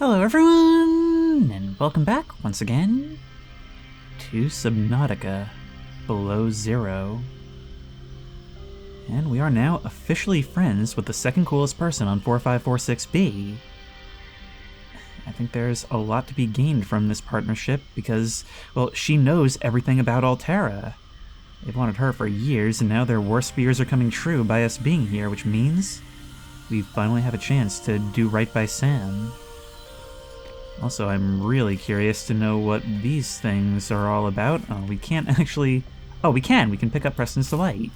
Hello everyone, and welcome back once again to Subnautica Below Zero. And we are now officially friends with the second coolest person on 4546B. I think there's a lot to be gained from this partnership because, well, she knows everything about Altera. They've wanted her for years, and now their worst fears are coming true by us being here, which means we finally have a chance to do right by Sam. Also, I'm really curious to know what these things are all about. Oh, we can't actually... Oh, we can! We can pick up Preston's Delight.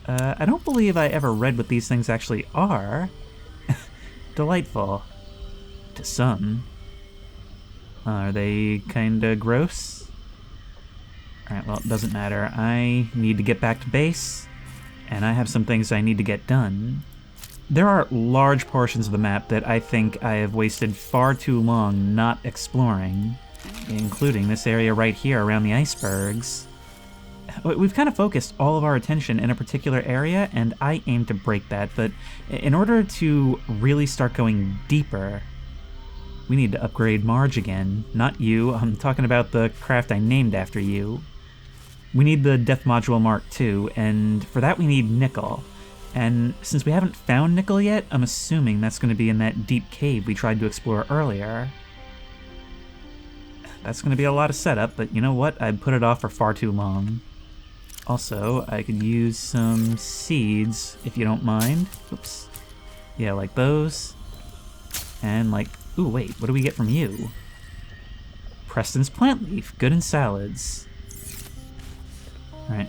I don't believe I ever read what these things actually are. Delightful. To some. Are they kinda gross? Alright, well, it doesn't matter. I need to get back to base, and I have some things I need to get done. There are large portions of the map that I think I have wasted far too long not exploring, including this area right here around the icebergs. We've kind of focused all of our attention in a particular area, and I aim to break that, but in order to really start going deeper, we need to upgrade Marge again. Not you, I'm talking about the craft I named after you. We need the Death Module Mark II, and for that we need nickel. And since we haven't found nickel yet, I'm assuming that's going to be in that deep cave we tried to explore earlier. That's going to be a lot of setup, but you know what? I'd put it off for far too long. Also, I could use some seeds, if you don't mind. Oops. Yeah, like those. And like... Ooh, wait, what do we get from you? Preston's plant leaf, good in salads. Alright.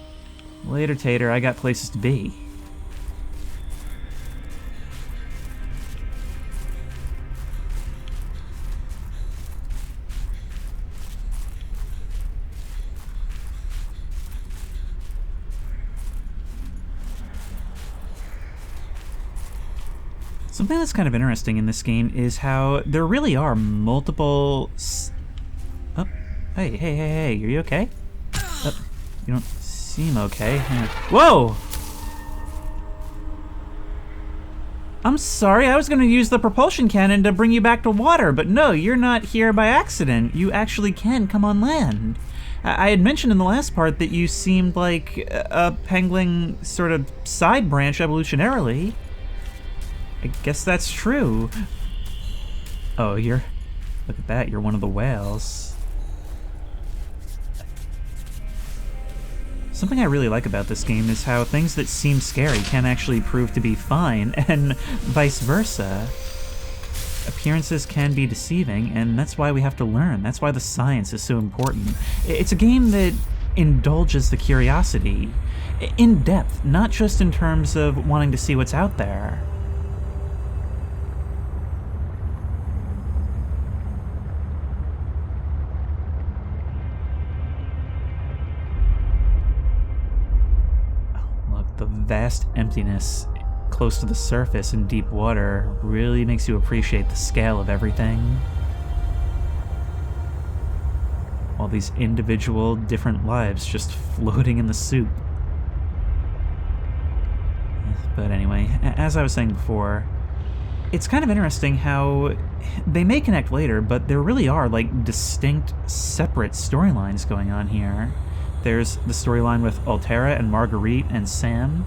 Later, Tater, I got places to be. Something that's kind of interesting in this game is how there really are multiple... Oh, hey, are you okay? Oh, you don't seem okay. Whoa! I'm sorry, I was going to use the propulsion cannon to bring you back to water, but no, you're not here by accident. You actually can come on land. I had mentioned in the last part that you seemed like a pangolin sort of side branch evolutionarily. I guess that's true. Oh, look at that, you're one of the whales. Something I really like about this game is how things that seem scary can actually prove to be fine, and vice versa. Appearances can be deceiving, and that's why we have to learn. That's why the science is so important. It's a game that indulges the curiosity, in depth, not just in terms of wanting to see what's out there. The vast emptiness close to the surface in deep water really makes you appreciate the scale of everything. All these individual, different lives just floating in the soup. But anyway, as I was saying before, it's kind of interesting how they may connect later, but there really are like distinct, separate storylines going on here. There's the storyline with Altera and Marguerite and Sam,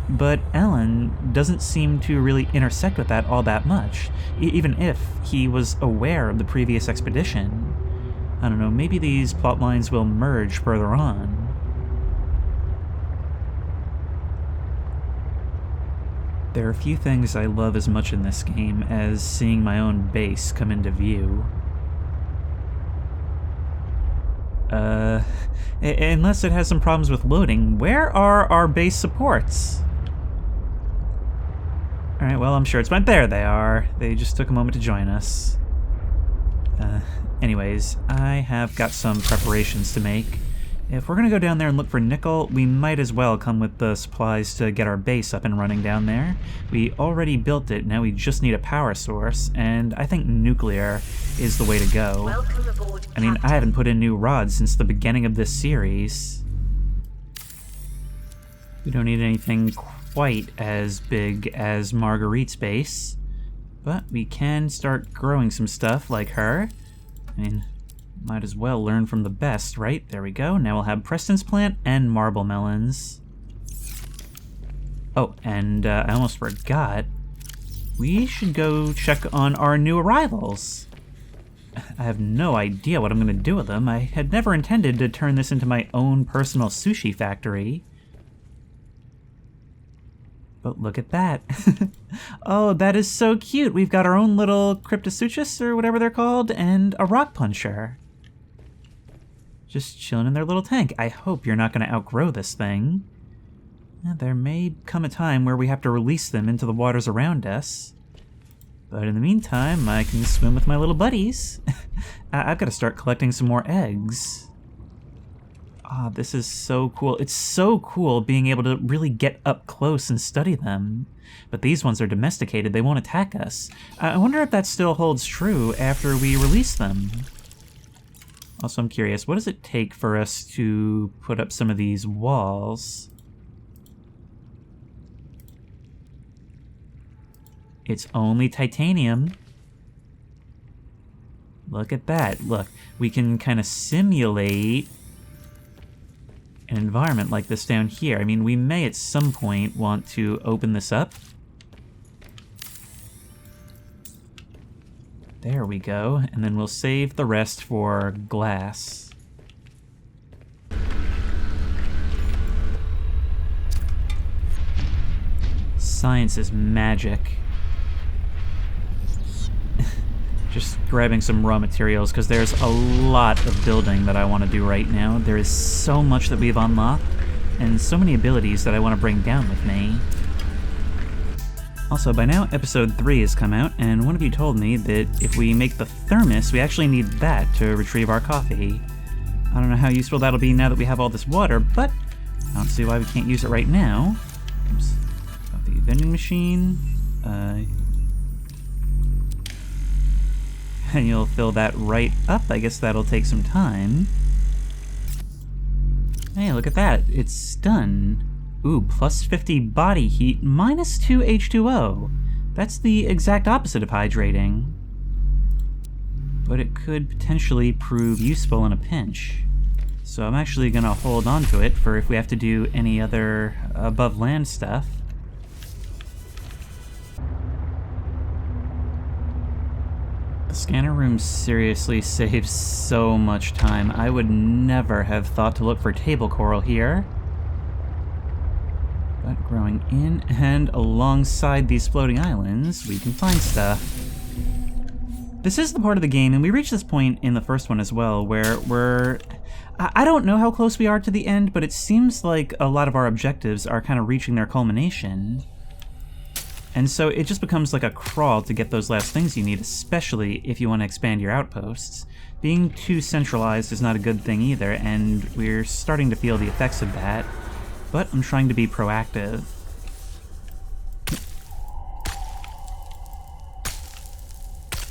but Alan doesn't seem to really intersect with that all that much, even if he was aware of the previous expedition. I don't know, maybe these plotlines will merge further on. There are a few things I love as much in this game as seeing my own base come into view. Unless it has some problems with loading, where are our base supports? Alright, well, I'm sure it's fine. There they are. They just took a moment to join us. Anyways, I have got some preparations to make. If we're gonna go down there and look for nickel, we might as well come with the supplies to get our base up and running down there. We already built it, now we just need a power source, and I think nuclear is the way to go. Welcome aboard, I mean, I haven't put in new rods since the beginning of this series. We don't need anything quite as big as Marguerite's base. But we can start growing some stuff like her. I mean, might as well learn from the best, right? There we go. Now we'll have Preston's plant and marble melons. Oh, and I almost forgot. We should go check on our new arrivals. I have no idea what I'm going to do with them. I had never intended to turn this into my own personal sushi factory. But look at that. Oh, that is so cute. We've got our own little Cryptosuchus, or whatever they're called, and a rock puncher. Just chilling in their little tank. I hope you're not going to outgrow this thing. There may come a time where we have to release them into the waters around us. But in the meantime, I can swim with my little buddies. I've got to start collecting some more eggs. Ah, this is so cool. It's so cool being able to really get up close and study them. But these ones are domesticated. They won't attack us. I wonder if that still holds true after we release them. Also, I'm curious, what does it take for us to put up some of these walls? It's only titanium. Look at that. Look, we can kind of simulate an environment like this down here. I mean, we may at some point want to open this up. There we go. And then we'll save the rest for glass. Science is magic. Just grabbing some raw materials, because there's a lot of building that I want to do right now. There is so much that we've unlocked, and so many abilities that I want to bring down with me. Also, by now, episode 3 has come out, and one of you told me that if we make the thermos, we actually need that to retrieve our coffee. I don't know how useful that'll be now that we have all this water, but I don't see why we can't use it right now. Oops. Got the vending machine. And you'll fill that right up. I guess that'll take some time. Hey, look at that. It's done. Ooh, plus 50 body heat, minus 2 H2O. That's the exact opposite of hydrating. But it could potentially prove useful in a pinch. So I'm actually gonna hold on to it for if we have to do any other above land stuff. The scanner room seriously saves so much time. I would never have thought to look for table coral here. But growing in and alongside these floating islands, we can find stuff. This is the part of the game, and we reached this point in the first one as well, where I don't know how close we are to the end, but it seems like a lot of our objectives are kind of reaching their culmination. And so it just becomes like a crawl to get those last things you need, especially if you want to expand your outposts. Being too centralized is not a good thing either, and we're starting to feel the effects of that. But I'm trying to be proactive.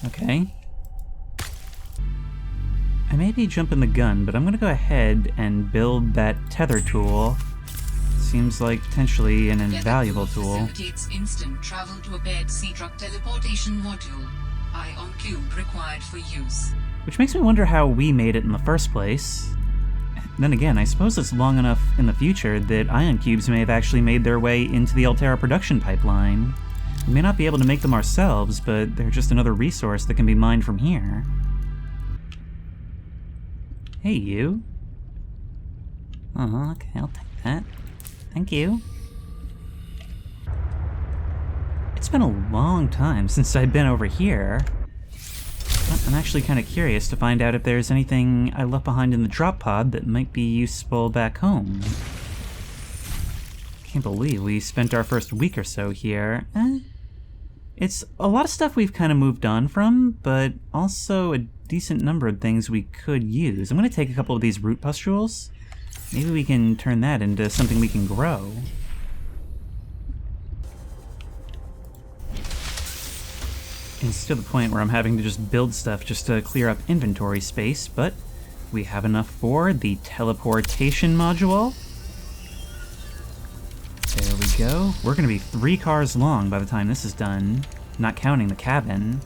Okay. I may be jumping the gun, but I'm going to go ahead and build that tether tool. Seems like potentially an invaluable tool. Facilitates instant travel to a bed Sea-Truck teleportation module. Ion cube required for use. Which makes me wonder how we made it in the first place. Then again, I suppose it's long enough in the future that ion cubes may have actually made their way into the Altera production pipeline. We may not be able to make them ourselves, but they're just another resource that can be mined from here. Hey, you. Oh, okay, I'll take that. Thank you. It's been a long time since I've been over here. But I'm actually kind of curious to find out if there's anything I left behind in the drop pod that might be useful back home. Can't believe we spent our first week or so here. It's a lot of stuff we've kind of moved on from, but also a decent number of things we could use. I'm going to take a couple of these root pustules. Maybe we can turn that into something we can grow. It's to the point where I'm having to just build stuff just to clear up inventory space, but we have enough for the teleportation module. There we go. We're going to be 3 cars long by the time this is done. not counting the cabin.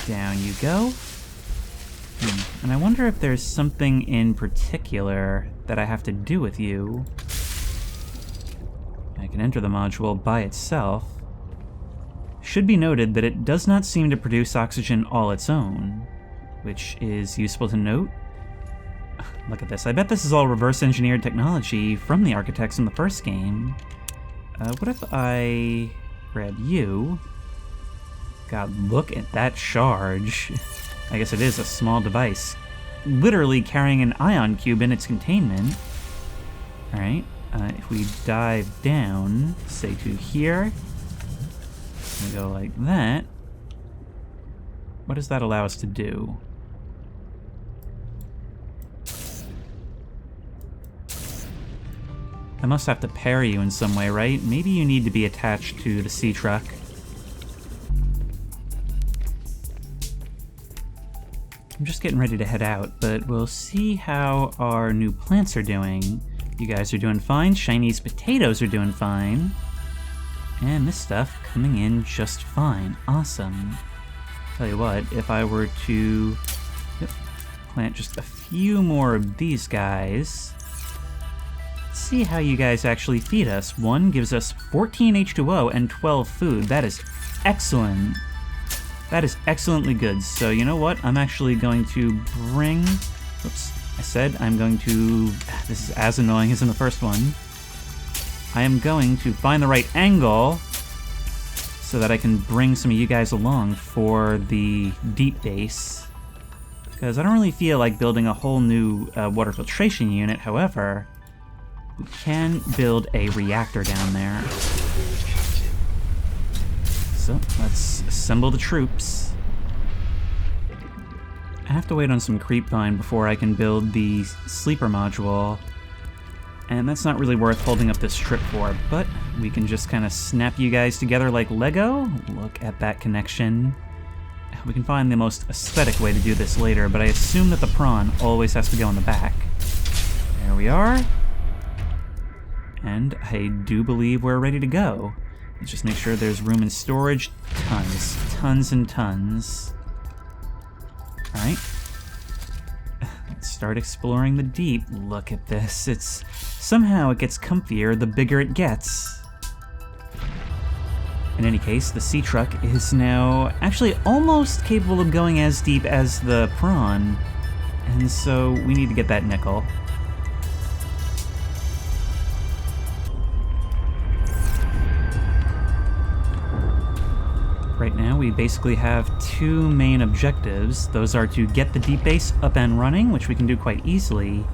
Down you go. And I wonder if there's something in particular that I have to do with you. I can enter the module by itself. Should be noted that it does not seem to produce oxygen all its own, which is useful to note. Look at this. I bet this is all reverse engineered technology from the architects in the first game. What if I grab you? God, look at that charge. I guess it is a small device, literally carrying an ion cube in its containment. Alright, if we dive down, say to here, we go like that. What does that allow us to do? I must have to pair you in some way, right? Maybe you need to be attached to the sea truck. I'm just getting ready to head out, but we'll see how our new plants are doing. You guys are doing fine. Chinese potatoes are doing fine. And this stuff coming in just fine. Awesome. Tell you what, if I were to plant just a few more of these guys, let's see how you guys actually feed us. One gives us 14 H2O and 12 food. That is excellent. That is excellently good. So you know what? I'm actually going to bring... Oops. I said I'm going to... This is as annoying as in the first one. I am going to find the right angle so that I can bring some of you guys along for the deep base. Because I don't really feel like building a whole new water filtration unit. However, we can build a reactor down there. So, let's assemble the troops. I have to wait on some creepvine before I can build the sleeper module, and that's not really worth holding up this trip for, but we can just kind of snap you guys together like Lego. Look at that connection. We can find the most aesthetic way to do this later, but I assume that the prawn always has to go in the back. There we are. And I do believe we're ready to go. Let's just make sure there's room in storage. Tons and tons. Alright. Let's start exploring the deep. Look at this. Somehow it gets comfier the bigger it gets. In any case, the sea truck is now actually almost capable of going as deep as the prawn. And so we need to get that nickel. Right now, we basically have two main objectives. Those are to get the deep base up and running, which we can do quite easily,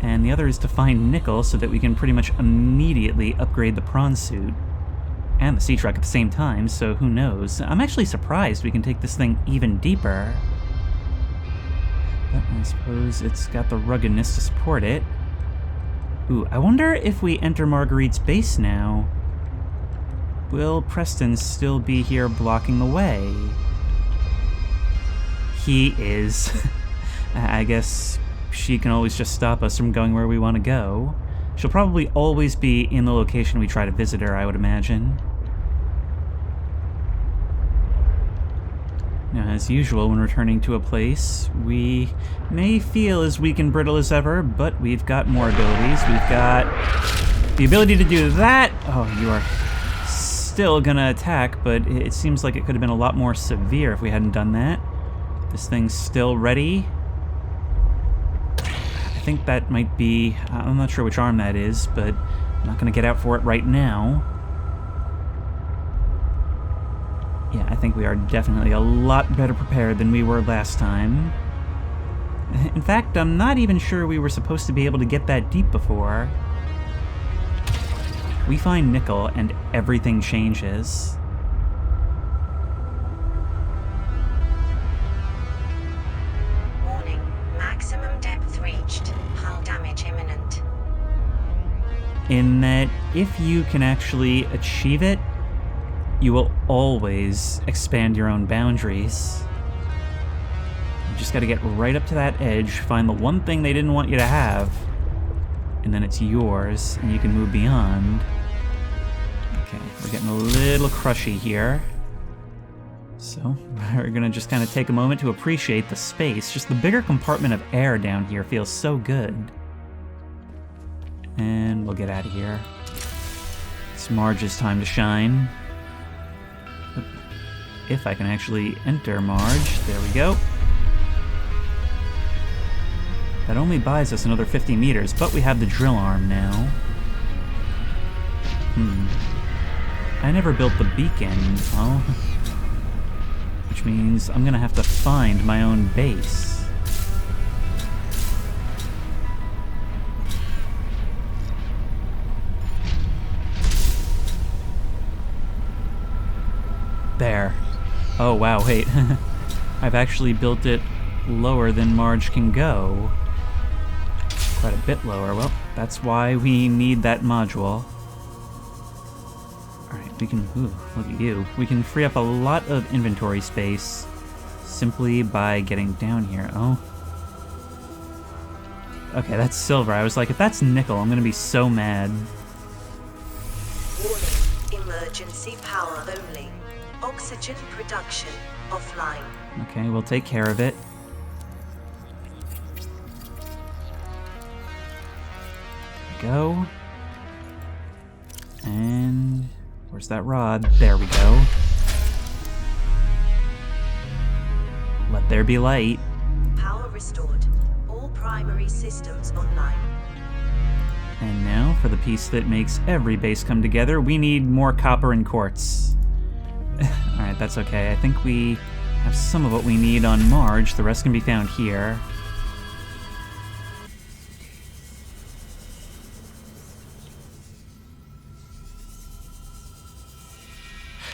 and the other is to find nickel so that we can pretty much immediately upgrade the prawn suit and the sea truck at the same time, so who knows. I'm actually surprised we can take this thing even deeper. But I suppose it's got the ruggedness to support it. Ooh, I wonder if we enter Marguerite's base now, will Preston still be here blocking the way? He is. I guess she can always just stop us from going where we want to go. She'll probably always be in the location we try to visit her, I would imagine. Now, as usual, when returning to a place, we may feel as weak and brittle as ever, but we've got more abilities. We've got the ability to do that. Oh, you are still gonna attack, but it seems like it could have been a lot more severe if we hadn't done that. This thing's still ready. I think that might be... I'm not sure which arm that is, but I'm not gonna get out for it right now. Yeah, I think we are definitely a lot better prepared than we were last time. In fact, I'm not even sure we were supposed to be able to get that deep before. We find nickel and everything changes. Warning, maximum depth reached. Hull damage imminent. In that, if you can actually achieve it, you will always expand your own boundaries. You just gotta get right up to that edge, find the one thing they didn't want you to have, and then it's yours, and you can move beyond. Okay, we're getting a little crushy here. So, we're gonna just kind of take a moment to appreciate the space. Just the bigger compartment of air down here feels so good. And we'll get out of here. It's Marge's time to shine. If I can actually enter Marge. There we go. That only buys us another 50 meters, but we have the drill arm now. I never built the beacon. Oh. Which means I'm gonna have to find my own base. There. Oh wow, wait. I've actually built it lower than Marge can go. Quite a bit lower. Well, that's why we need that module. Alright, we can... Ooh, look at you. We can free up a lot of inventory space simply by getting down here. Oh. Okay, that's silver. I was like, if that's nickel, I'm gonna be so mad. Warning. Emergency power only. Oxygen production offline. Okay, we'll take care of it. Go. And where's that rod? There we go. Let there be light. Power restored. All primary systems online. And now for the piece that makes every base come together, we need more copper and quartz. Alright, that's okay. I think we have some of what we need on Marge. The rest can be found here.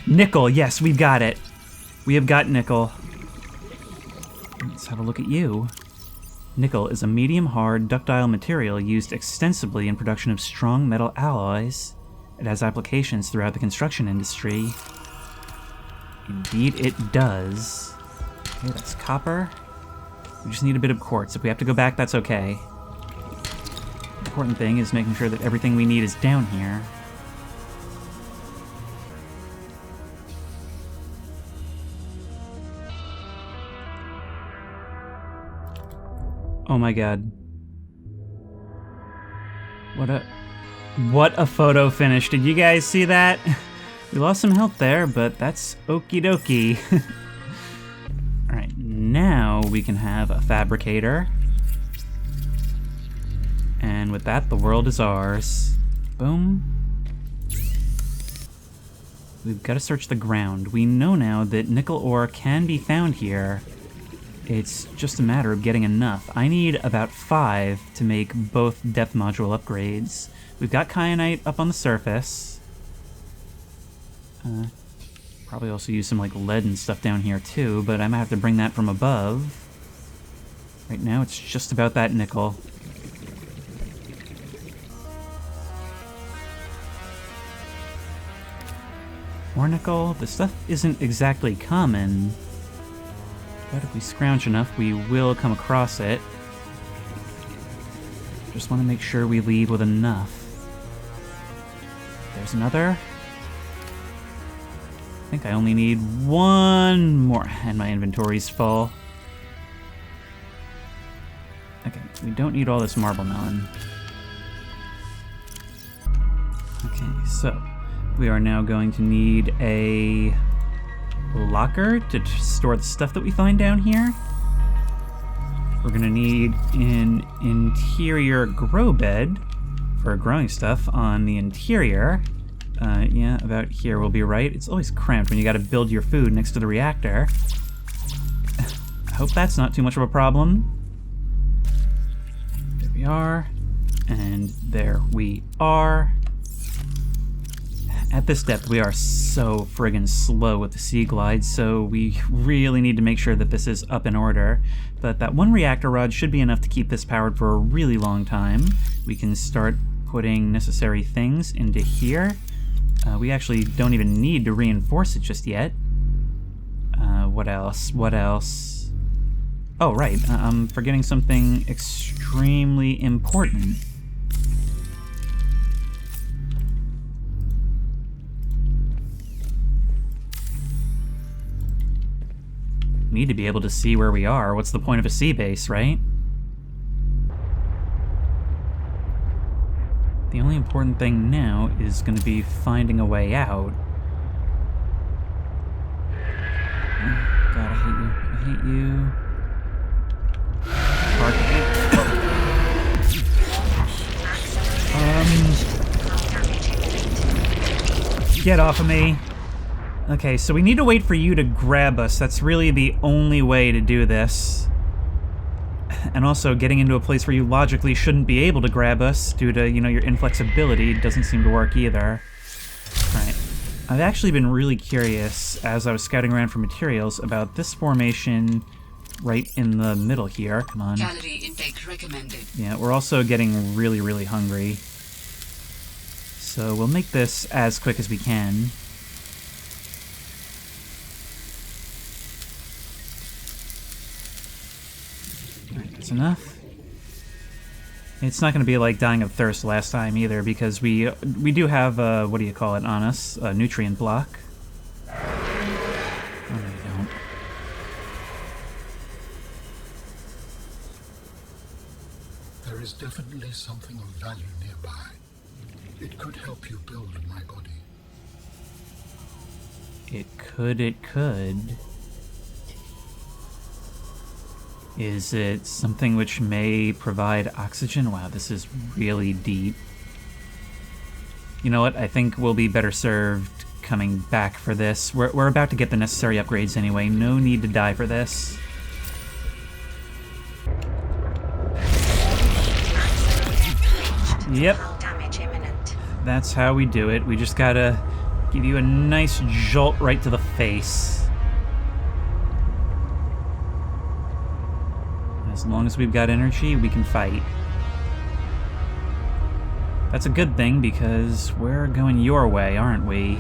Nickel, yes, we've got it. We have got nickel. Let's have a look at you. Nickel is a medium-hard, ductile material used extensively in production of strong metal alloys. It has applications throughout the construction industry. Indeed it does. Okay, that's copper. We just need a bit of quartz. If we have to go back, that's okay. The important thing is making sure that everything we need is down here. Oh my god. What a photo finish. Did you guys see that? We lost some health there, but that's okie dokie. Alright, now we can have a fabricator. And with that, the world is ours. Boom. We've got to search the ground. We know now that nickel ore can be found here. It's just a matter of getting enough. I need about 5 to make both depth module upgrades. We've got kyanite up on the surface. Probably also use some like lead and stuff down here too, but I might have to bring that from above. Right now it's just about that nickel. More nickel. The stuff isn't exactly common. But if we scrounge enough, we will come across it. Just want to make sure we leave with enough. There's another. I think I only need 1 more, and my inventory's full. Okay, we don't need all this marble melon. Okay, so we are now going to need a locker to store the stuff that we find down here. We're gonna need an interior grow bed for growing stuff on the interior. Yeah, about here will be right. It's always cramped when you gotta build your food next to the reactor. I hope that's not too much of a problem. There we are. And there we are. At this depth, we are so friggin' slow with the sea glide, so we really need to make sure that this is up in order. But that 1 reactor rod should be enough to keep this powered for a really long time. We can start putting necessary things into here. We actually don't even need to reinforce it just yet. What else? What else? Oh, right. I'm forgetting something extremely important. need to be able to see where we are. What's the point of a sea base, right? The only important thing now is going to be finding a way out. God, I hate you. I hate you. Get off of me. Okay, so we need to wait for you to grab us. That's really the only way to do this. And also, getting into a place where you logically shouldn't be able to grab us due to, you know, your inflexibility doesn't seem to work either. Alright. I've actually been really curious, as I was scouting around for materials, about this formation right in the middle here. Come on. Calorie intake recommended. Yeah, we're also getting really, really hungry. So we'll make this as quick as we can. Alright, that's enough. It's not going to be like dying of thirst last time either, because we do have, what do you call it on us? A nutrient block. Oh, no, you don't. There is definitely something of value nearby. It could help you build my body. It could. Is it something which may provide oxygen? Wow, this is really deep. You know what? I think we'll be better served coming back for this. We're about to get the necessary upgrades anyway. No need to die for this. Yep. Damage imminent. That's how we do it. We just gotta give you a nice jolt right to the face. As long as we've got energy, we can fight. That's a good thing, because we're going your way, aren't we?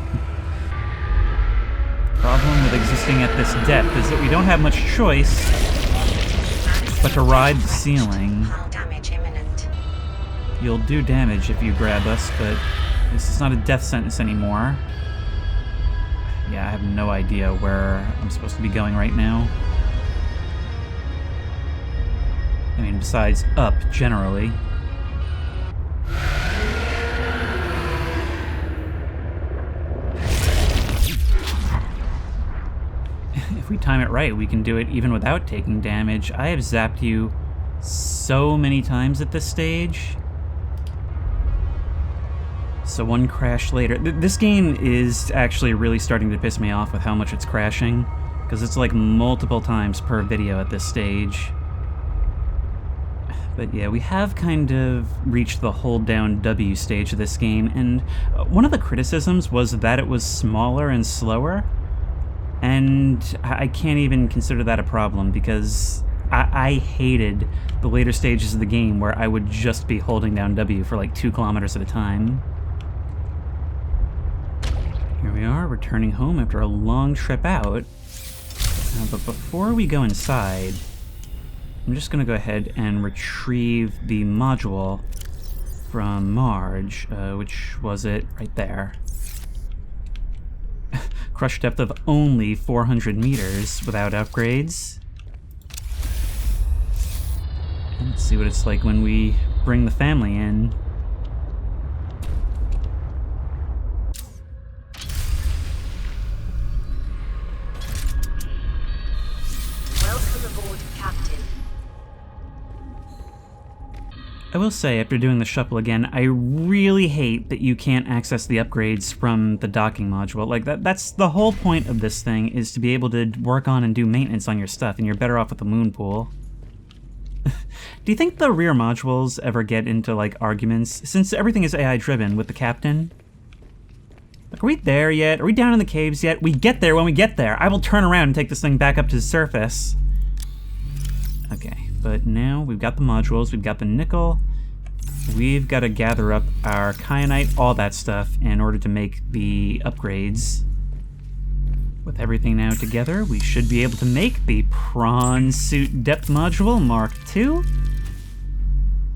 The problem with existing at this depth is that we don't have much choice but to ride the ceiling. Damage imminent. You'll do damage if you grab us, but this is not a death sentence anymore. Yeah, I have no idea where I'm supposed to be going right now. I mean, besides up, generally. If we time it right, we can do it even without taking damage. I have zapped you so many times at this stage. So one crash later. This game is actually really starting to piss me off with how much it's crashing, because it's like multiple times per video at this stage. But yeah, we have kind of reached the hold down W stage of this game, and one of the criticisms was that it was smaller and slower, and I can't even consider that a problem, because I hated the later stages of the game where I would just be holding down W for like 2 kilometers at a time. Here we are, returning home after a long trip out. But before we go inside, I'm just going to go ahead and retrieve the module from Marge, which was it right there. Crush depth of only 400 meters without upgrades. And let's see what it's like when we bring the family in. Welcome aboard, Captain. I will say, after doing the shuffle again, I really hate that you can't access the upgrades from the docking module. Like, that's the whole point of this thing, is to be able to work on and do maintenance on your stuff, and you're better off with the moon pool. Do you think the rear modules ever get into, like, arguments, since everything is AI-driven, with the captain? Like, are we there yet? Are we down in the caves yet? We get there when we get there! I will turn around and take this thing back up to the surface. Okay, but now we've got the modules, we've got the nickel, we've got to gather up our kyanite, all that stuff, in order to make the upgrades. With everything now together, we should be able to make the Prawn Suit Depth Module Mark II,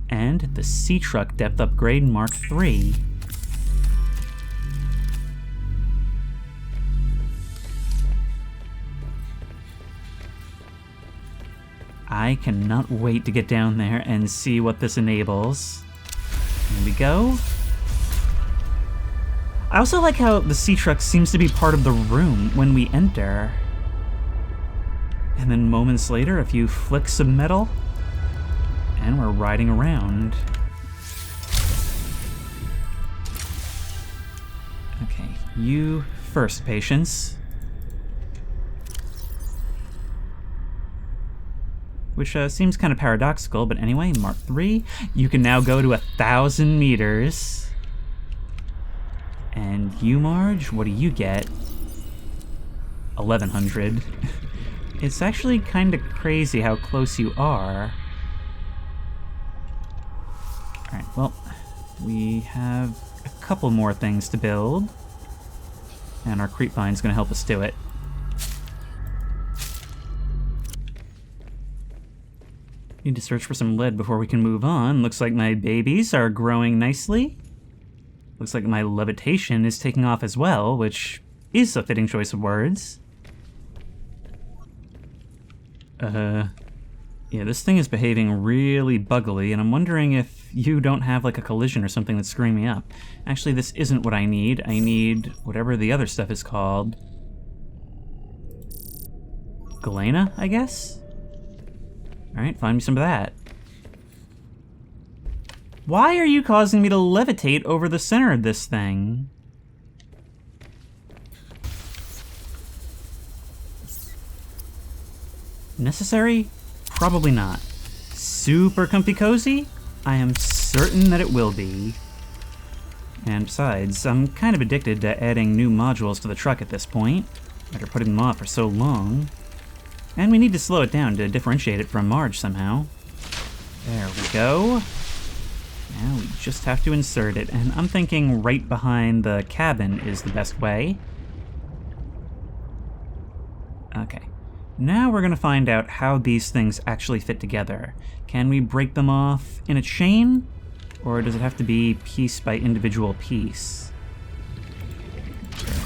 and the Sea Truck Depth Upgrade Mark III. I cannot wait to get down there and see what this enables. Here we go. I also like how the sea truck seems to be part of the room when we enter. And then moments later, a few flicks of metal, and we're riding around. Okay, you first, Patience. Which seems kind of paradoxical, but anyway, Mark 3. You can now go to 1,000 meters. And you, Marge, what do you get? 1,100. It's actually kind of crazy how close you are. Alright, well, we have a couple more things to build. And our creep vine's gonna help us do it. Need to search for some lead before we can move on. Looks like my babies are growing nicely. Looks like my levitation is taking off as well, which is a fitting choice of words. Yeah, this thing is behaving really buggily, and I'm wondering if you don't have like a collision or something that's screwing me up. Actually, this isn't what I need. I need whatever the other stuff is called. Galena, I guess? Alright, find me some of that. Why are you causing me to levitate over the center of this thing? Necessary? Probably not. Super comfy cozy? I am certain that it will be. And besides, I'm kind of addicted to adding new modules to the truck at this point, after putting them off for so long. And we need to slow it down to differentiate it from Marge somehow. There we go. Now we just have to insert it, and I'm thinking right behind the cabin is the best way. Okay. Now we're gonna find out how these things actually fit together. Can we break them off in a chain? Or does it have to be piece by individual piece?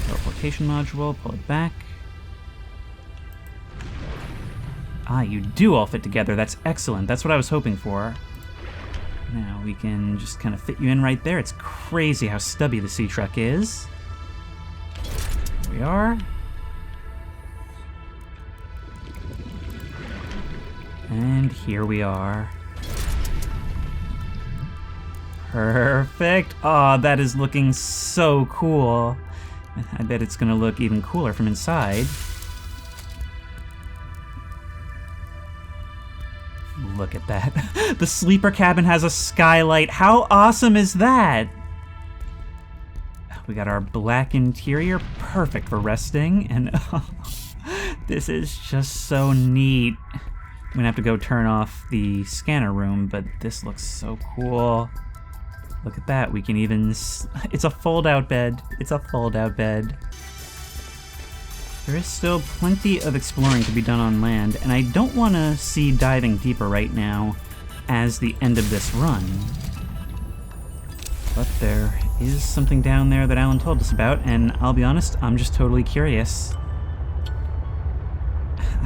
Teleportation module, pull it back. Ah, you do all fit together. That's excellent. That's what I was hoping for. Now we can just kind of fit you in right there. It's crazy how stubby the sea truck is. Here we are. And here we are. Perfect. Aw, that is looking so cool. I bet it's gonna look even cooler from inside. Look at that. The sleeper cabin has a skylight. How awesome is that? We got our black interior, perfect for resting, and oh, this is just so neat. I'm gonna have to go turn off the scanner room, but this looks so cool. Look at that, we can even... It's a fold-out bed. It's a fold-out bed. There is still plenty of exploring to be done on land, and I don't want to see diving deeper right now as the end of this run. But there is something down there that Alan told us about, and I'll be honest, I'm just totally curious.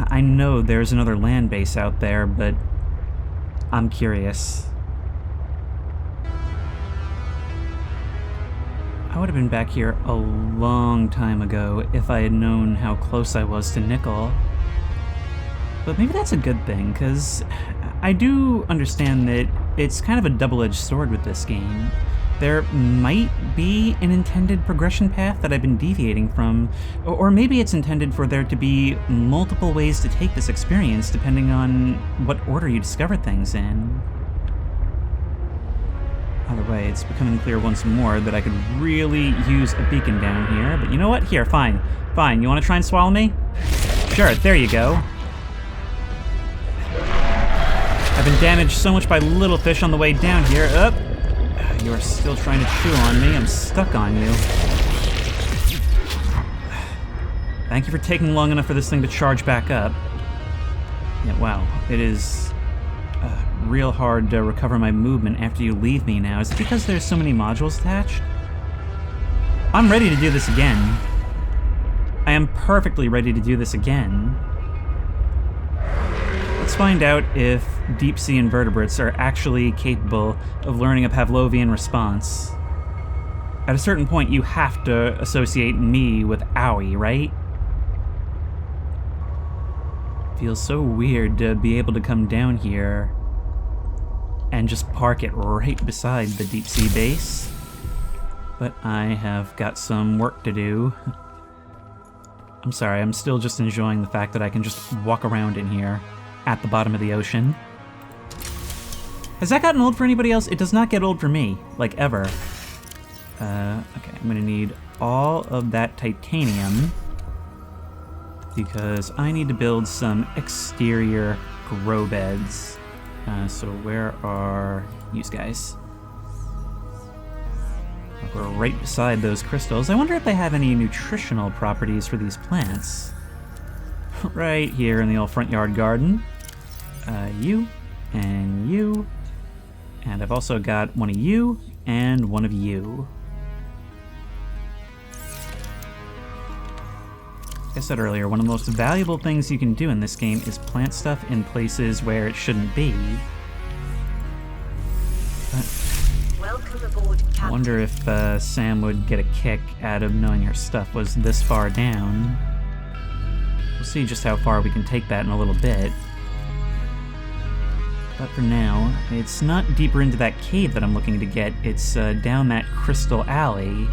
I know there's another land base out there, but I'm curious. I would have been back here a long time ago if I had known how close I was to Nickel. But maybe that's a good thing, because I do understand that it's kind of a double-edged sword with this game. There might be an intended progression path that I've been deviating from, or maybe it's intended for there to be multiple ways to take this experience depending on what order you discover things in. Either way, it's becoming clear once more that I could really use a beacon down here, but you know what? Here, fine. Fine, you want to try and swallow me? Sure, there you go. I've been damaged so much by little fish on the way down here. You are still trying to chew on me. I'm stuck on you. Thank you for taking long enough for this thing to charge back up. Yeah, wow. It is real hard to recover my movement after you leave me now. Is it because there's so many modules attached? I'm ready to do this again. I am perfectly ready to do this again. Let's find out if deep-sea invertebrates are actually capable of learning a Pavlovian response. At a certain point, you have to associate me with owie, right? Feels so weird to be able to come down here and just park it right beside the deep-sea base. But I have got some work to do. I'm sorry, I'm still just enjoying the fact that I can just walk around in here at the bottom of the ocean. Has that gotten old for anybody else? It does not get old for me, like ever. Okay, I'm gonna need all of that titanium because I need to build some exterior grow beds. So where are you guys? We're right beside those crystals. I wonder if they have any nutritional properties for these plants. Right here in the old front yard garden. You, and you, and I've also got one of you, and one of you. Like I said earlier, one of the most valuable things you can do in this game is plant stuff in places where it shouldn't be. Welcome aboard, Captain. I wonder if Sam would get a kick out of knowing her stuff was this far down. We'll see just how far we can take that in a little bit. But for now, it's not deeper into that cave that I'm looking to get, it's down that crystal alley.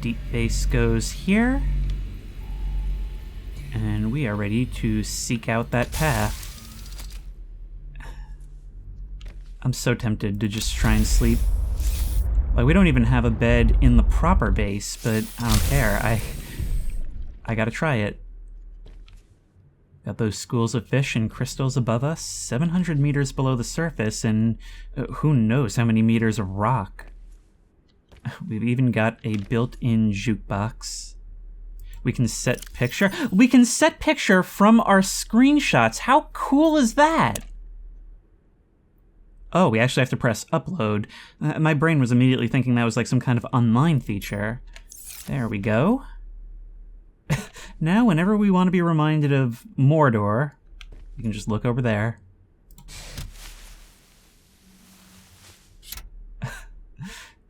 Deep base goes here. And we are ready to seek out that path. I'm so tempted to just try and sleep. Like, we don't even have a bed in the proper base, but I don't care. I gotta try it. Got those schools of fish and crystals above us, 700 meters below the surface, and who knows how many meters of rock. We've even got a built-in jukebox. We can set picture. We can set picture from our screenshots. How cool is that? Oh, we actually have to press upload. My brain was immediately thinking that was like some kind of online feature. There we go. Now, whenever we want to be reminded of Mordor, we can just look over there.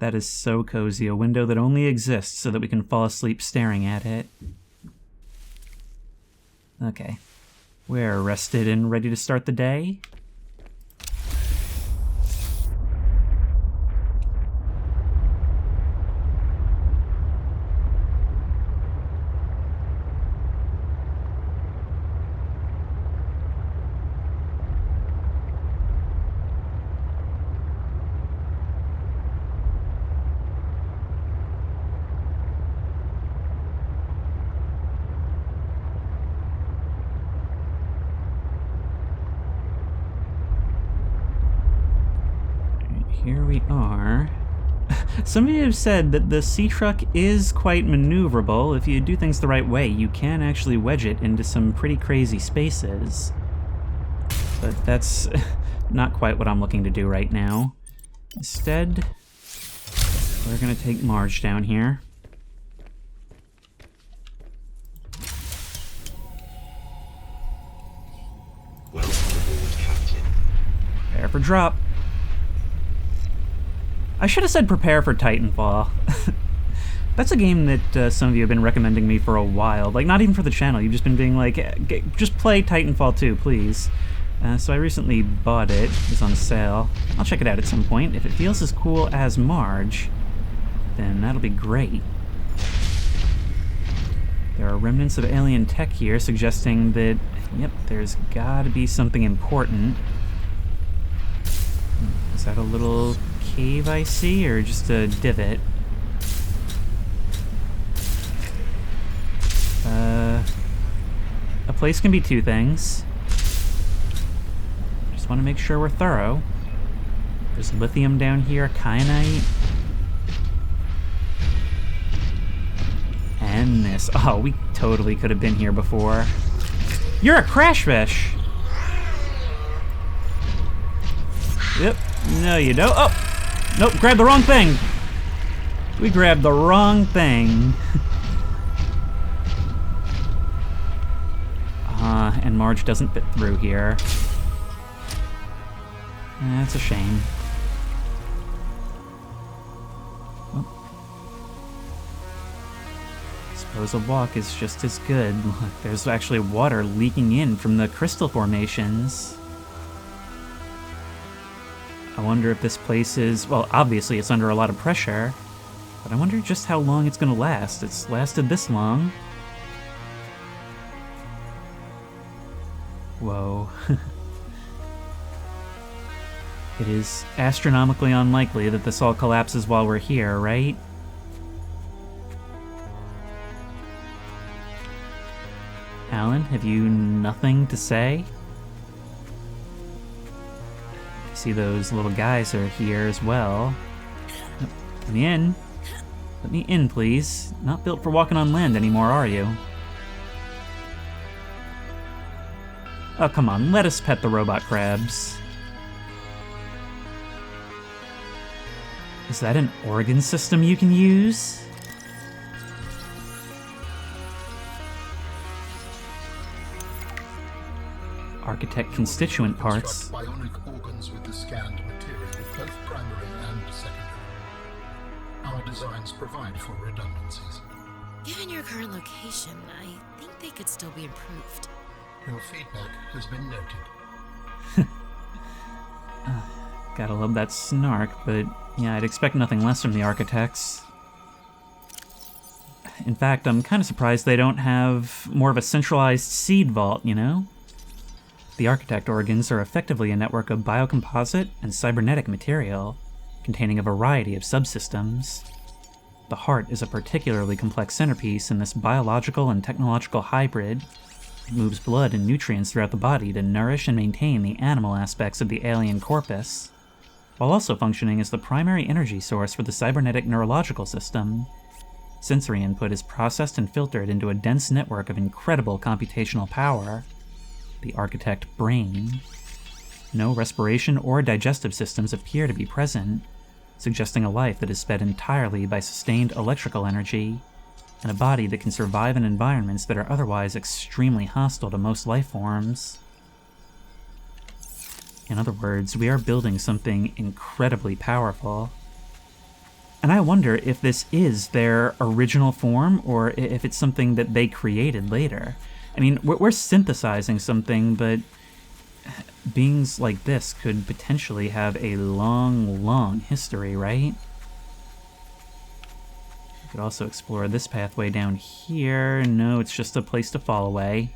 That is so cozy, a window that only exists so that we can fall asleep staring at it. Okay. We're rested and ready to start the day. Here we are. Some of you have said that the sea truck is quite maneuverable. If you do things the right way, you can actually wedge it into some pretty crazy spaces. But that's not quite what I'm looking to do right now. Instead, we're gonna take Marge down here. Welcome aboard, Captain. Prepare for drop. I should have said prepare for Titanfall. That's a game that some of you have been recommending me for a while. Like, not even for the channel. You've just been being like, just play Titanfall 2, please. So I recently bought it. It was on sale. I'll check it out at some point. If it feels as cool as Marge, then that'll be great. There are remnants of alien tech here suggesting that, yep, there's gotta be something important. Is that a little cave I see, or just a divot? A place can be two things. Just want to make sure we're thorough. There's lithium down here, kyanite. And this. Oh, we totally could have been here before. You're a crash fish! Yep. No, you don't. Oh! Nope, grabbed the wrong thing! We grabbed the wrong thing. And Marge doesn't fit through here. That's a shame. Well, suppose a walk is just as good. Look, there's actually water leaking in from the crystal formations. I wonder if this place is... well, obviously it's under a lot of pressure, but I wonder just how long it's gonna last. It's lasted this long. Whoa. It is astronomically unlikely that this all collapses while we're here, right? Alan, have you nothing to say? I see those little guys are here as well. Let me in. Let me in, please. Not built for walking on land anymore, are you? Oh, come on, let us pet the robot crabs. Is that an organ system you can use? Architect constituent parts. Bionic organs with the scanned material, both primary and secondary. Our designs provide for redundancies. Given your current location, I think they could still be improved. Your feedback has been noted. Gotta love that snark, but yeah, I'd expect nothing less from the architects. In fact, I'm kind of surprised they don't have more of a centralized seed vault, you know? The architect organs are effectively a network of biocomposite and cybernetic material, containing a variety of subsystems. The heart is a particularly complex centerpiece in this biological and technological hybrid. It moves blood and nutrients throughout the body to nourish and maintain the animal aspects of the alien corpus, while also functioning as the primary energy source for the cybernetic neurological system. Sensory input is processed and filtered into a dense network of incredible computational power, the architect brain. No respiration or digestive systems appear to be present, suggesting a life that is fed entirely by sustained electrical energy, and a body that can survive in environments that are otherwise extremely hostile to most life forms. In other words, we are building something incredibly powerful. And I wonder if this is their original form, or if it's something that they created later. I mean, we're synthesizing something, but beings like this could potentially have a long, long history, right? We could also explore this pathway down here. No, it's just a place to fall away.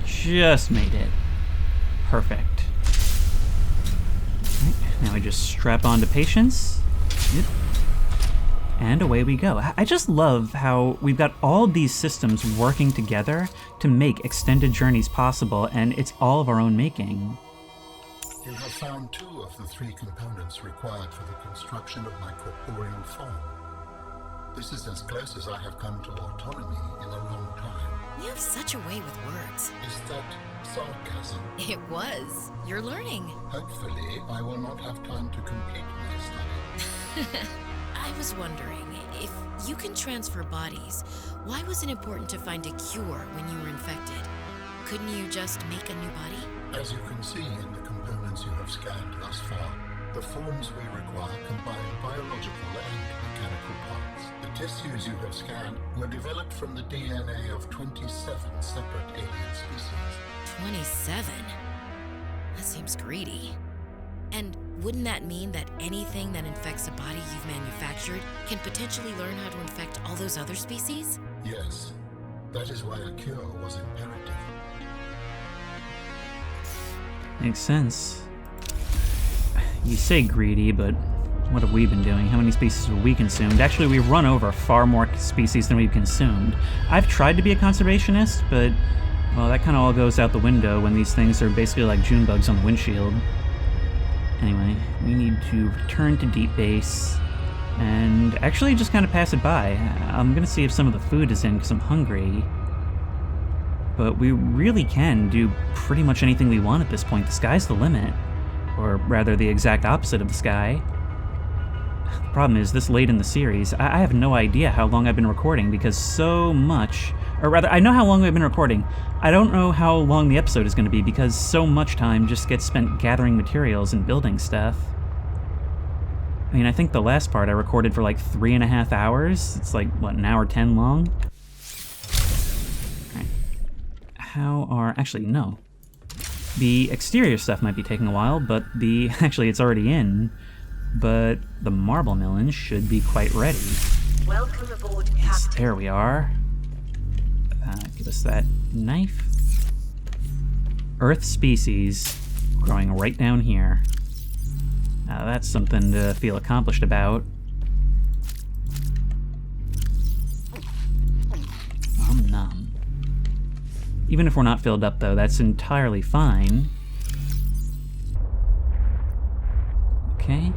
Just made it. Perfect. Right, now we just strap on to patience. Yep. And away we go. I just love how we've got all of these systems working together to make extended journeys possible, and it's all of our own making. You have found 2 of the 3 components required for the construction of my corporeal form. This is as close as I have come to autonomy in a long time. You have such a way with words. Is that sarcasm? It was. You're learning. Hopefully, I will not have time to complete my study. I was wondering, if you can transfer bodies, why was it important to find a cure when you were infected? Couldn't you just make a new body? As you can see in the components you have scanned thus far, the forms we require combine biological and mechanical parts. The tissues you have scanned were developed from the DNA of 27 separate alien species. 27? That seems greedy. And wouldn't that mean that anything that infects a body you've manufactured can potentially learn how to infect all those other species? Yes, that is why a cure was imperative. Makes sense. You say greedy, but what have we been doing? How many species have we consumed? Actually, we've run over far more species than we've consumed. I've tried to be a conservationist, but, well, that kind of all goes out the window when these things are basically like June bugs on the windshield. Anyway, we need to return to Deep Base and actually just kind of pass it by. I'm gonna see if some of the food is in because I'm hungry. But we really can do pretty much anything we want at this point. The sky's the limit. Or rather, the exact opposite of the sky. The problem is, this late in the series, I have no idea how long I've been recording because so much... Or rather, I know how long I've been recording. I don't know how long the episode is going to be because so much time just gets spent gathering materials and building stuff. I mean, I think the last part I recorded for like 3.5 hours. It's like, what, an hour 10 long? Alright. How are... Actually, no. The exterior stuff might be taking a while, but the... Actually, it's already in. But the marble melon should be quite ready. Welcome aboard, Yes, Captain. there we are. Give us that knife. Earth species growing right down here. Now that's something to feel accomplished about. Nom. Even if we're not filled up, though, that's entirely fine. Okay.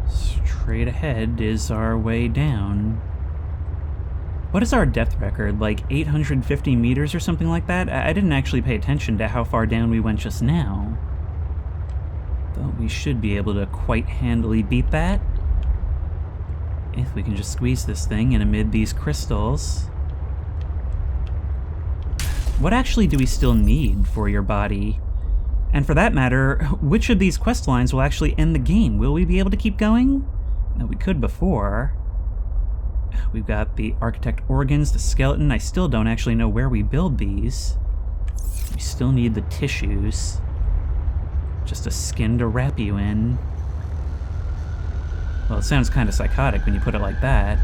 Straight ahead is our way down. What is our depth record? Like 850 meters or something like that? I didn't actually pay attention to how far down we went just now. But we should be able to quite handily beat that. If we can just squeeze this thing in amid these crystals. What actually do we still need for your body? And for that matter, which of these quest lines will actually end the game? Will we be able to keep going? No, we could before. We've got the architect organs, the skeleton. I still don't actually know where we build these. We still need the tissues. Just a skin to wrap you in. Well, it sounds kind of psychotic when you put it like that.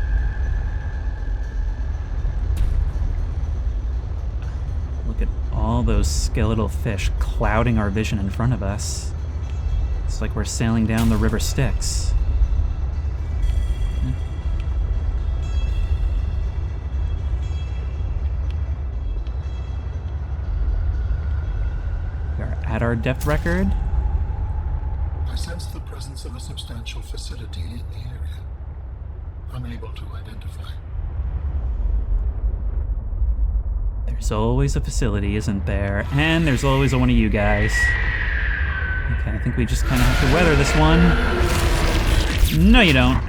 Look at all those skeletal fish clouding our vision in front of us. It's like we're sailing down the River Styx. We are at our depth record. I sense the presence of a substantial facility in the area. Unable to identify. There's always a facility, isn't there? And there's always one of you guys. Okay, I think we just kind of have to weather this one. No, you don't.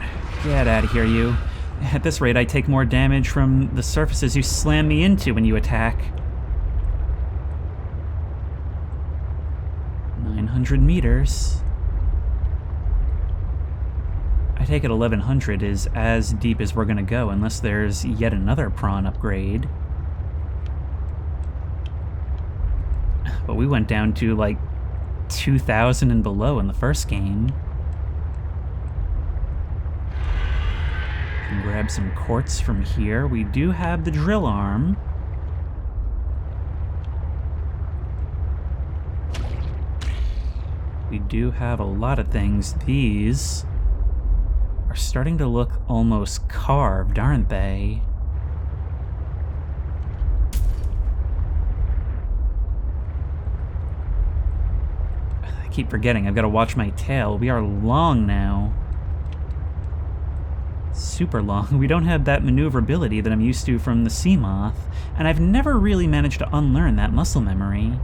Get out of here, you. At this rate, I take more damage from the surfaces you slam me into when you attack. 900 meters. I take it 1100 is as deep as we're gonna go, unless there's yet another prawn upgrade. But we went down to like 2000 and below in the first game. Can grab some quartz from here. We do have the drill arm. We do have a lot of things. These are starting to look almost carved, aren't they? I keep forgetting, I've got to watch my tail. We are long now. Super long. We don't have that maneuverability that I'm used to from the sea moth, and I've never really managed to unlearn that muscle memory.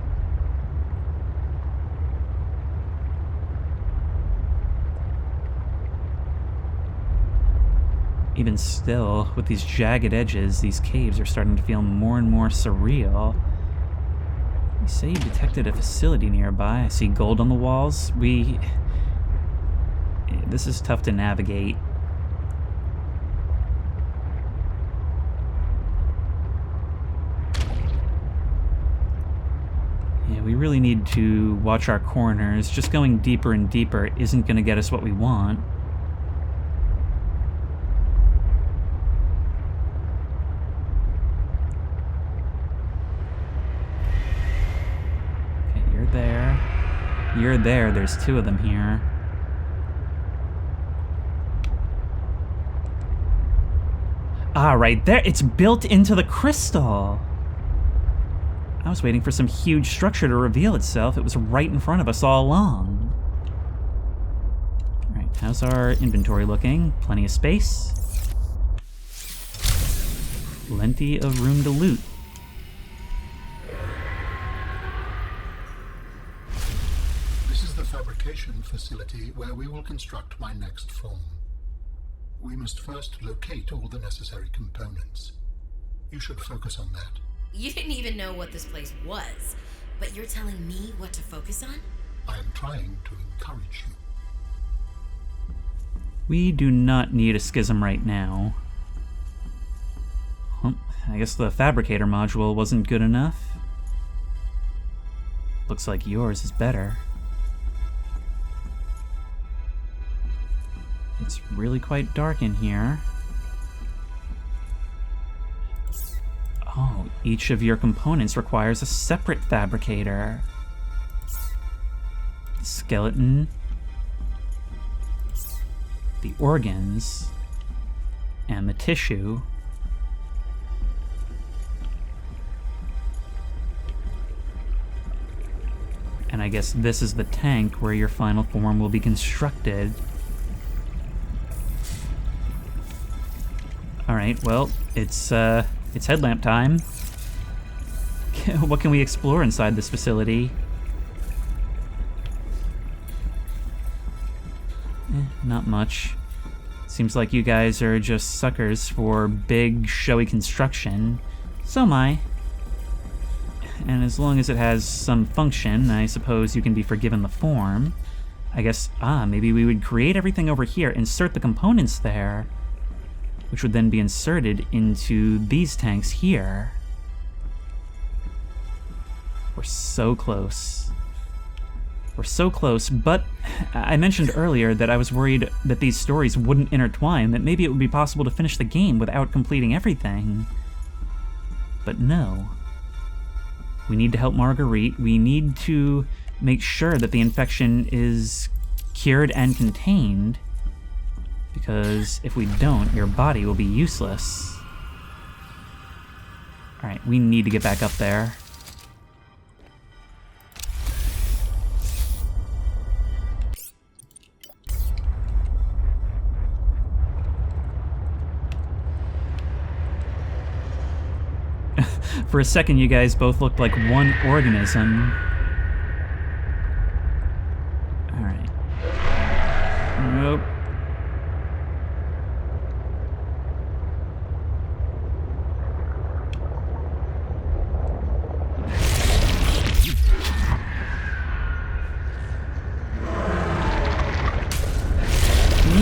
Even still, with these jagged edges, these caves are starting to feel more and more surreal. You say you detected a facility nearby. I see gold on the walls. This is tough to navigate. Yeah, we really need to watch our corners. Just going deeper and deeper isn't going to get us what we want. You're there, there's two of them here. Ah, right there, it's built into the crystal! I was waiting for some huge structure to reveal itself. It was right in front of us all along. Alright, how's our inventory looking? Plenty of space. Plenty of room to loot. fabrication facility where we will construct my next form. We must first locate all the necessary components. You should focus on that. You didn't even know what this place was, but you're telling me what to focus on? I am trying to encourage you. We do not need a schism right now. Well, I guess the fabricator module wasn't good enough. Looks like yours is better. It's really quite dark in here. Oh, each of your components requires a separate fabricator. The skeleton, the organs, and the tissue. And I guess this is the tank where your final form will be constructed. Alright, well, it's headlamp time. What can we explore inside this facility? Not much. Seems like you guys are just suckers for big, showy construction. So am I. And as long as it has some function, I suppose you can be forgiven the form. I guess, maybe we would create everything over here, insert the components there, which would then be inserted into these tanks here. We're so close. We're so close, but I mentioned earlier that I was worried that these stories wouldn't intertwine, that maybe it would be possible to finish the game without completing everything. But no. We need to help Marguerite. We need to make sure that the infection is cured and contained, because if we don't, your body will be useless. Alright, we need to get back up there. For a second, you guys both looked like one organism. Alright. Nope.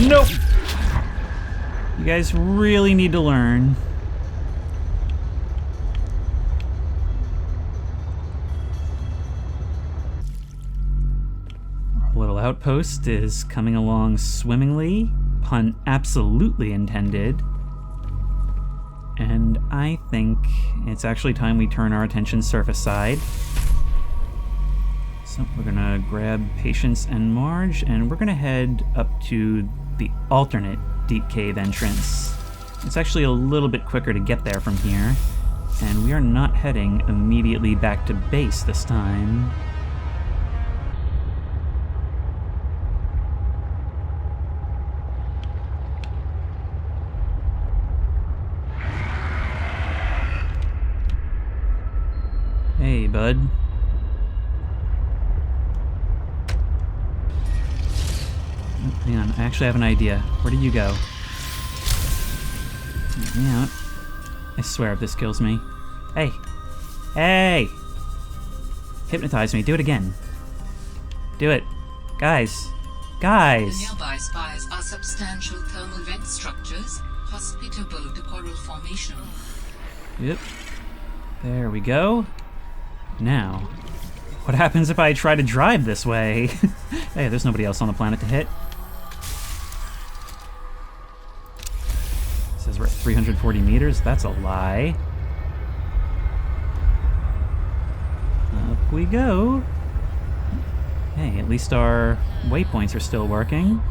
Nope! You guys really need to learn. Little outpost is coming along swimmingly, pun absolutely intended. And I think it's actually time we turn our attention surface side. So we're gonna grab Patience and Marge, and we're gonna head up to the alternate deep cave entrance. It's actually a little bit quicker to get there from here, and we are not heading immediately back to base this time. Hey, bud. Hang on, I actually have an idea. Where did you go? Yeah. I swear if this kills me. Hey! Hey! Hypnotize me. Do it again. Do it. Guys. Guys! The nearby spires are substantial thermal vent structures, hospitable to coral formation. Yep. There we go. Now, what happens if I try to drive this way? Hey, there's nobody else on the planet to hit. It says we're at 340 meters. That's a lie. Up we go. Hey, at least our waypoints are still working.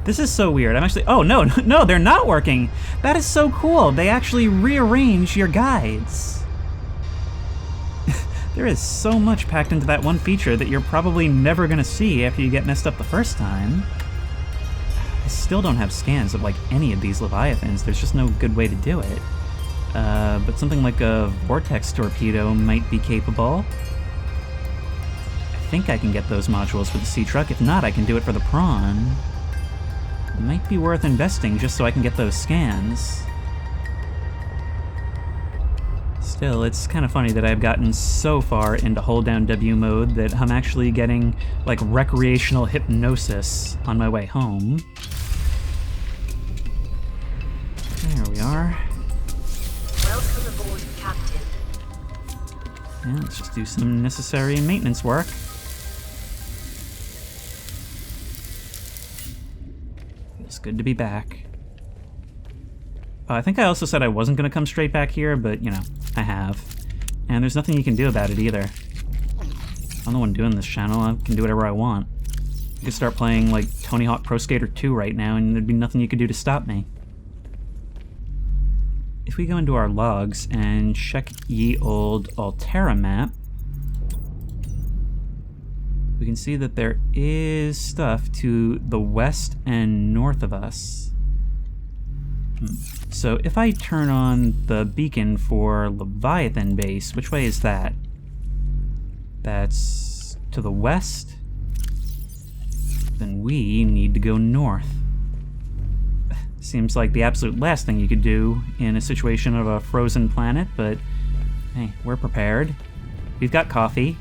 This is so weird. I'm actually... Oh, no, no, they're not working. That is so cool. They actually rearrange your guides. There is so much packed into that one feature that you're probably never going to see after you get messed up the first time. I still don't have scans of, like, any of these Leviathans. There's just no good way to do it. But something like a vortex torpedo might be capable. I think I can get those modules for the sea truck. If not, I can do it for the prawn. It might be worth investing just so I can get those scans. Still, it's kind of funny that I've gotten so far into hold down W mode that I'm actually getting, like, recreational hypnosis on my way home. There we are. Welcome aboard, Captain. Yeah, let's just do some necessary maintenance work. Feels good to be back. I think I also said I wasn't going to come straight back here, but, you know, I have. And there's nothing you can do about it either. I'm the one doing this channel, I can do whatever I want. I could start playing, like, Tony Hawk Pro Skater 2 right now, and there'd be nothing you could do to stop me. If we go into our logs and check ye old Altera map, we can see that there is stuff to the west and north of us. So if I turn on the beacon for Leviathan base, which way is that? That's to the west? Then we need to go north. Seems like the absolute last thing you could do in a situation of a frozen planet, but hey, we're prepared. We've got coffee.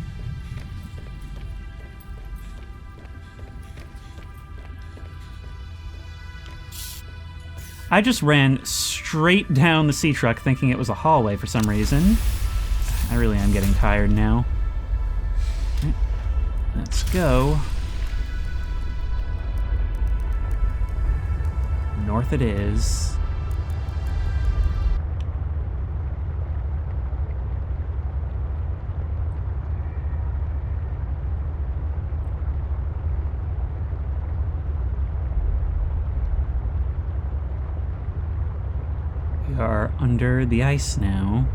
I just ran straight down the sea truck thinking it was a hallway for some reason. I really am getting tired now. Okay, let's go. North it is. We are under the ice now.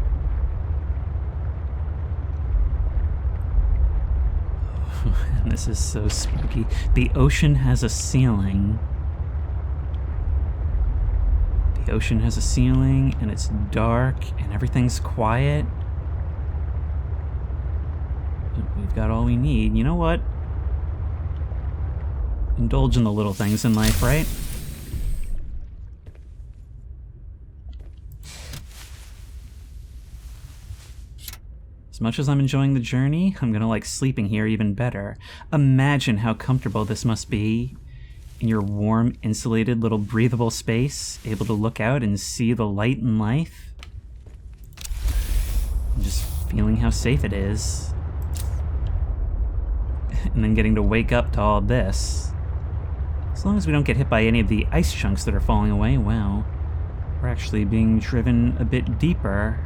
And this is so spooky. The ocean has a ceiling. The ocean has a ceiling, and it's dark, and everything's quiet. But we've got all we need. You know what? Indulge in the little things in life, right? As much as I'm enjoying the journey, I'm gonna like sleeping here even better. Imagine how comfortable this must be in your warm, insulated little breathable space, able to look out and see the light and life. And just feeling how safe it is. And then getting to wake up to all this. As long as we don't get hit by any of the ice chunks that are falling away, wow. We're actually being driven a bit deeper.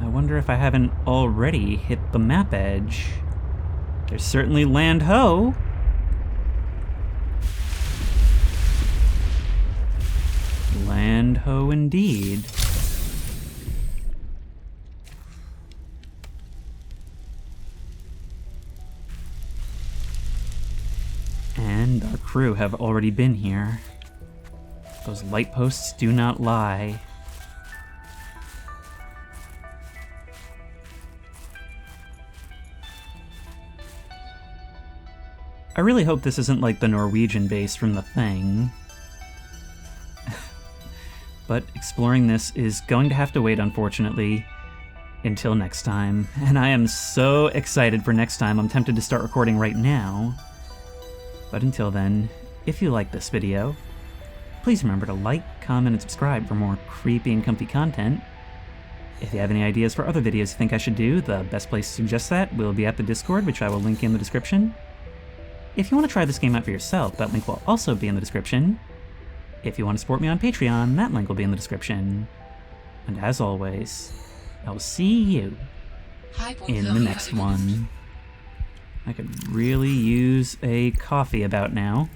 I wonder if I haven't already hit the map edge. There's certainly land ho! Land ho indeed. And our crew have already been here. Those light posts do not lie. I really hope this isn't like the Norwegian base from The Thing. But exploring this is going to have to wait, unfortunately, until next time. And I am so excited for next time, I'm tempted to start recording right now. But until then, if you like this video, please remember to like, comment, and subscribe for more creepy and comfy content. If you have any ideas for other videos you think I should do, the best place to suggest that will be at the Discord, which I will link in the description. If you want to try this game out for yourself, that link will also be in the description. If you want to support me on Patreon, that link will be in the description. And as always, I will see you in the next one. I could really use a coffee about now.